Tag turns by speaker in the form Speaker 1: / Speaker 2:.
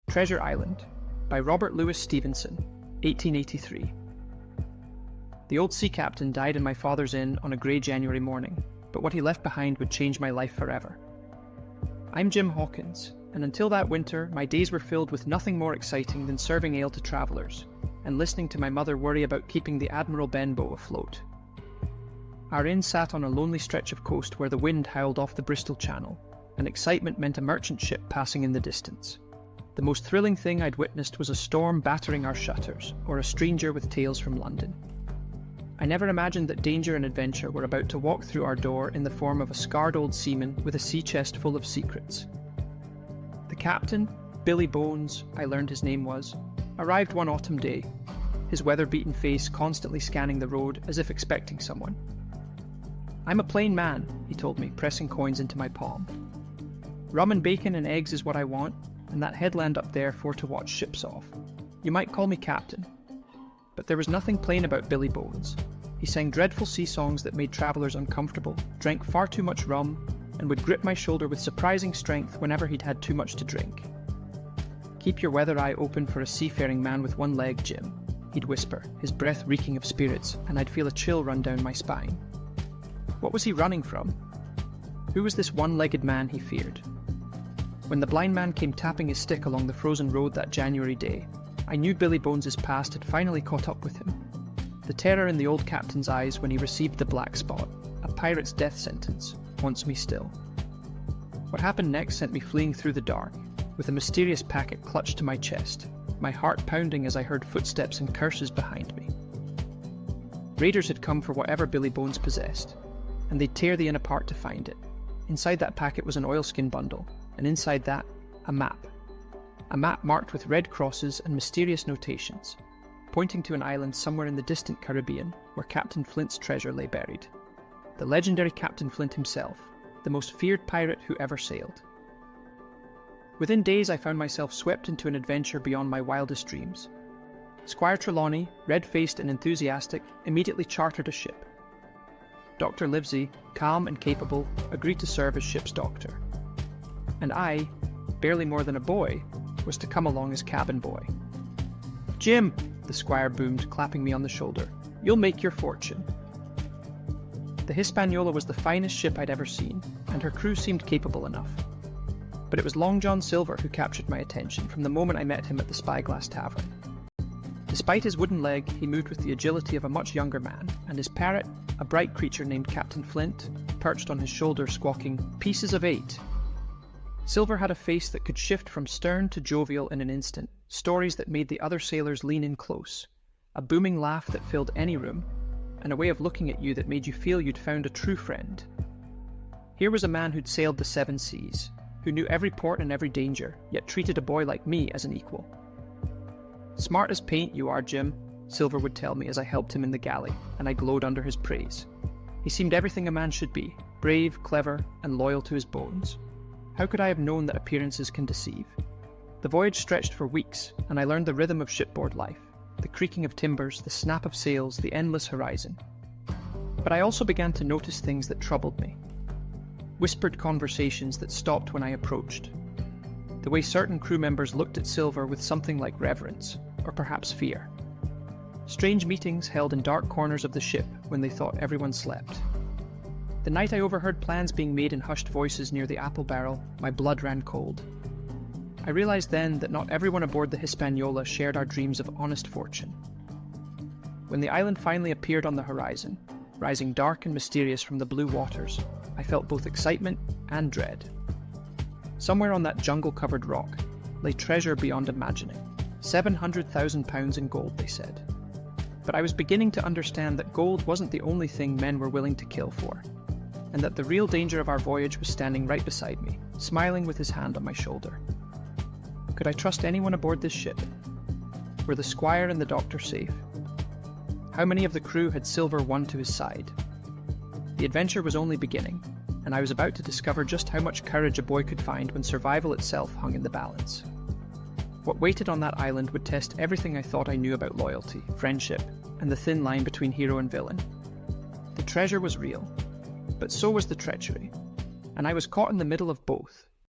Speaker 1: Treasure Island by Robert Louis Stevenson, 1883. The old sea captain died in my father's inn on a grey January morning, but what he left behind would change my life forever. I'm Jim Hawkins, and until that winter, my days were filled with nothing more exciting than serving ale to travellers, and listening to my mother worry about keeping the Admiral Benbow afloat. Our inn sat on a lonely stretch of coast where the wind howled off the Bristol Channel, and excitement meant a merchant ship passing in the distance. The most thrilling thing I'd witnessed was a storm battering our shutters, or a stranger with tales from London. I never imagined that danger and adventure were about to walk through our door in the form of a scarred old seaman with a sea chest full of secrets. The captain, Billy Bones, I learned his name was, arrived one autumn day, his weather-beaten face constantly scanning the road as if expecting someone. "I'm a plain man," he told me, pressing coins into my palm. "Rum and bacon and eggs is what I want, and that headland up there for to watch ships off. You might call me captain." But there was nothing plain about Billy Bones. He sang dreadful sea songs that made travellers uncomfortable, drank far too much rum, and would grip my shoulder with surprising strength whenever he'd had too much to drink. "Keep your weather eye open for a seafaring man with one leg, Jim," he'd whisper, his breath reeking of spirits, and I'd feel a chill run down my spine. What was he running from? Who was this one-legged man he feared? When the blind man came tapping his stick along the frozen road that January day, I knew Billy Bones's past had finally caught up with him. The terror in the old captain's eyes when he received the black spot, a pirate's death sentence, haunts me still. What happened next sent me fleeing through the dark, with a mysterious packet clutched to my chest, my heart pounding as I heard footsteps and curses behind me. Raiders had come for whatever Billy Bones possessed, and they'd tear the inn apart to find it. Inside that packet was an oilskin bundle, and inside that, a map. A map marked with red crosses and mysterious notations, pointing to an island somewhere in the distant Caribbean where Captain Flint's treasure lay buried. The legendary Captain Flint himself, the most feared pirate who ever sailed. Within days I found myself swept into an adventure beyond my wildest dreams. Squire Trelawney, red-faced and enthusiastic, immediately chartered a ship. Dr. Livesey, calm and capable, agreed to serve as ship's doctor. And I, barely more than a boy, was to come along as cabin boy. "Jim," the squire boomed, clapping me on the shoulder, "you'll make your fortune." The Hispaniola was the finest ship I'd ever seen, and her crew seemed capable enough. But it was Long John Silver who captured my attention from the moment I met him at the Spyglass Tavern. Despite his wooden leg, he moved with the agility of a much younger man, and his parrot, a bright creature named Captain Flint, perched on his shoulder squawking, "Pieces of 8." Silver had a face that could shift from stern to jovial in an instant, stories that made the other sailors lean in close, a booming laugh that filled any room, and a way of looking at you that made you feel you'd found a true friend. Here was a man who'd sailed the 7 seas, who knew every port and every danger, yet treated a boy like me as an equal. "Smart as paint you are, Jim," Silver would tell me as I helped him in the galley, and I glowed under his praise. He seemed everything a man should be, brave, clever, and loyal to his bones. How could I have known that appearances can deceive? The voyage stretched for weeks, and I learned the rhythm of shipboard life, the creaking of timbers, the snap of sails, the endless horizon. But I also began to notice things that troubled me. Whispered conversations that stopped when I approached. The way certain crew members looked at Silver with something like reverence, or perhaps fear. Strange meetings held in dark corners of the ship when they thought everyone slept. The night I overheard plans being made in hushed voices near the apple barrel, my blood ran cold. I realized then that not everyone aboard the Hispaniola shared our dreams of honest fortune. When the island finally appeared on the horizon, rising dark and mysterious from the blue waters, I felt both excitement and dread. Somewhere on that jungle-covered rock lay treasure beyond imagining. 700,000 pounds in gold, they said. But I was beginning to understand that gold wasn't the only thing men were willing to kill for, and that the real danger of our voyage was standing right beside me, smiling with his hand on my shoulder. Could I trust anyone aboard this ship? Were the squire and the doctor safe? How many of the crew had Silver won to his side? The adventure was only beginning, and I was about to discover just how much courage a boy could find when survival itself hung in the balance. What waited on that island would test everything I thought I knew about loyalty, friendship, and the thin line between hero and villain. The treasure was real, but so was the treachery, and I was caught in the middle of both,